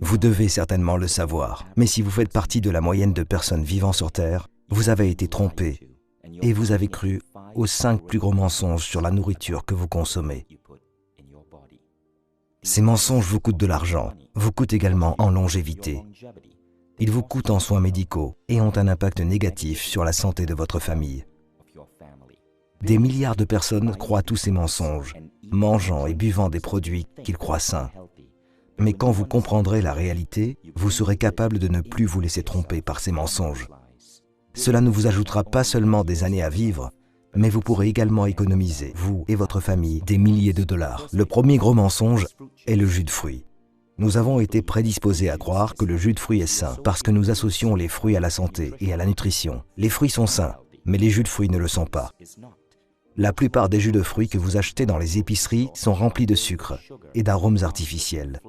Vous devez certainement le savoir, mais si vous faites partie de la moyenne de personnes vivant sur Terre, vous avez été trompé et vous avez cru aux 5 plus gros mensonges sur la nourriture que vous consommez. Ces mensonges vous coûtent de l'argent, vous coûtent également en longévité. Ils vous coûtent en soins médicaux et ont un impact négatif sur la santé de votre famille. Des milliards de personnes croient tous ces mensonges, mangeant et buvant des produits qu'ils croient sains. Mais quand vous comprendrez la réalité, vous serez capable de ne plus vous laisser tromper par ces mensonges. Cela ne vous ajoutera pas seulement des années à vivre, mais vous pourrez également économiser, vous et votre famille, des milliers de dollars. Le premier gros mensonge est le jus de fruits. Nous avons été prédisposés à croire que le jus de fruits est sain parce que nous associons les fruits à la santé et à la nutrition. Les fruits sont sains, mais les jus de fruits ne le sont pas. La plupart des jus de fruits que vous achetez dans les épiceries sont remplis de sucre et d'arômes artificiels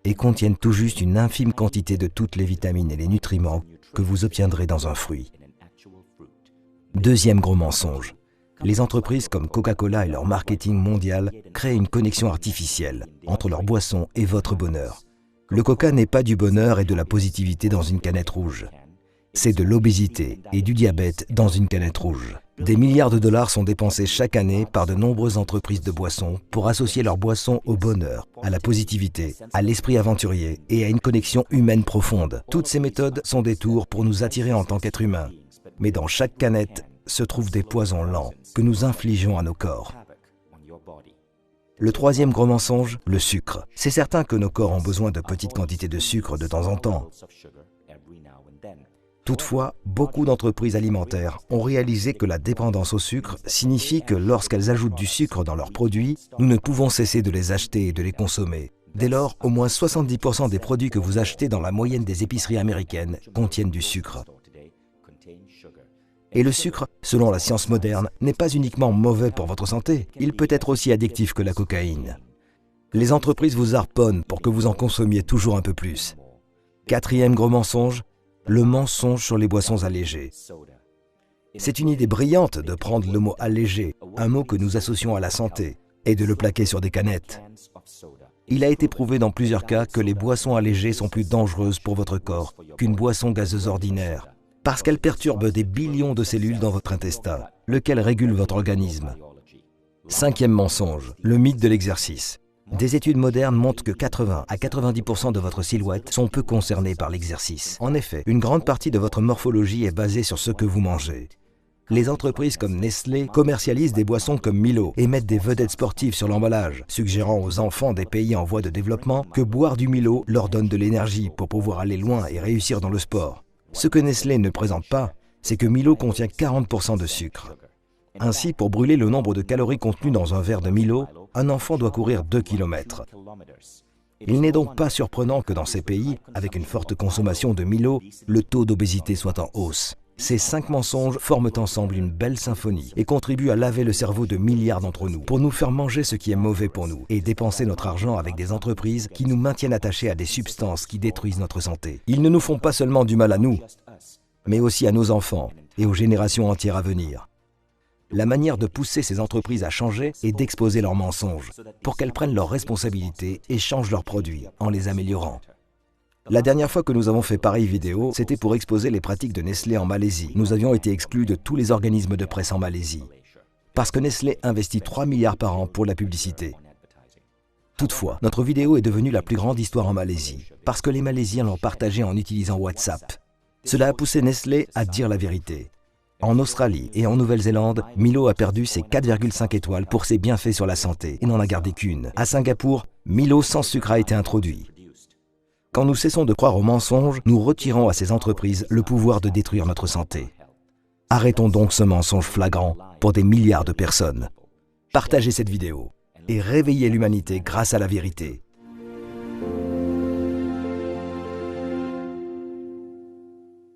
et contiennent tout juste une infime quantité de toutes les vitamines et les nutriments que vous obtiendrez dans un fruit. Deuxième gros mensonge. Les entreprises comme Coca-Cola et leur marketing mondial créent une connexion artificielle entre leur boisson et votre bonheur. Le Coca n'est pas du bonheur et de la positivité dans une canette rouge. C'est de l'obésité et du diabète dans une canette rouge. Des milliards de dollars sont dépensés chaque année par de nombreuses entreprises de boissons pour associer leurs boissons au bonheur, à la positivité, à l'esprit aventurier et à une connexion humaine profonde. Toutes ces méthodes sont des tours pour nous attirer en tant qu'êtres humains. Mais dans chaque canette se trouvent des poisons lents que nous infligeons à nos corps. Le troisième gros mensonge, le sucre. C'est certain que nos corps ont besoin de petites quantités de sucre de temps en temps. Toutefois, beaucoup d'entreprises alimentaires ont réalisé que la dépendance au sucre signifie que lorsqu'elles ajoutent du sucre dans leurs produits, nous ne pouvons cesser de les acheter et de les consommer. Dès lors, au moins 70% des produits que vous achetez dans la moyenne des épiceries américaines contiennent du sucre. Et le sucre, selon la science moderne, n'est pas uniquement mauvais pour votre santé, il peut être aussi addictif que la cocaïne. Les entreprises vous harponnent pour que vous en consommiez toujours un peu plus. Quatrième gros mensonge, le mensonge sur les boissons allégées. C'est une idée brillante de prendre le mot « allégé », un mot que nous associons à la santé, et de le plaquer sur des canettes. Il a été prouvé dans plusieurs cas que les boissons allégées sont plus dangereuses pour votre corps qu'une boisson gazeuse ordinaire, parce qu'elles perturbent des billions de cellules dans votre intestin, lequel régule votre organisme. Cinquième mensonge, le mythe de l'exercice. Des études modernes montrent que 80 à 90% de votre silhouette sont peu concernées par l'exercice. En effet, une grande partie de votre morphologie est basée sur ce que vous mangez. Les entreprises comme Nestlé commercialisent des boissons comme Milo et mettent des vedettes sportives sur l'emballage, suggérant aux enfants des pays en voie de développement que boire du Milo leur donne de l'énergie pour pouvoir aller loin et réussir dans le sport. Ce que Nestlé ne présente pas, c'est que Milo contient 40% de sucre. Ainsi, pour brûler le nombre de calories contenues dans un verre de Milo, un enfant doit courir 2 km. Il n'est donc pas surprenant que dans ces pays, avec une forte consommation de Milo, le taux d'obésité soit en hausse. Ces 5 mensonges forment ensemble une belle symphonie et contribuent à laver le cerveau de milliards d'entre nous pour nous faire manger ce qui est mauvais pour nous et dépenser notre argent avec des entreprises qui nous maintiennent attachés à des substances qui détruisent notre santé. Ils ne nous font pas seulement du mal à nous, mais aussi à nos enfants et aux générations entières à venir. La manière de pousser ces entreprises à changer est d'exposer leurs mensonges pour qu'elles prennent leurs responsabilités et changent leurs produits en les améliorant. La dernière fois que nous avons fait pareille vidéo, c'était pour exposer les pratiques de Nestlé en Malaisie. Nous avions été exclus de tous les organismes de presse en Malaisie, parce que Nestlé investit 3 milliards par an pour la publicité. Toutefois, notre vidéo est devenue la plus grande histoire en Malaisie, parce que les Malaisiens l'ont partagée en utilisant WhatsApp. Cela a poussé Nestlé à dire la vérité. En Australie et en Nouvelle-Zélande, Milo a perdu ses 4,5 étoiles pour ses bienfaits sur la santé et n'en a gardé qu'une. À Singapour, Milo sans sucre a été introduit. Quand nous cessons de croire aux mensonges, nous retirons à ces entreprises le pouvoir de détruire notre santé. Arrêtons donc ce mensonge flagrant pour des milliards de personnes. Partagez cette vidéo et réveillez l'humanité grâce à la vérité.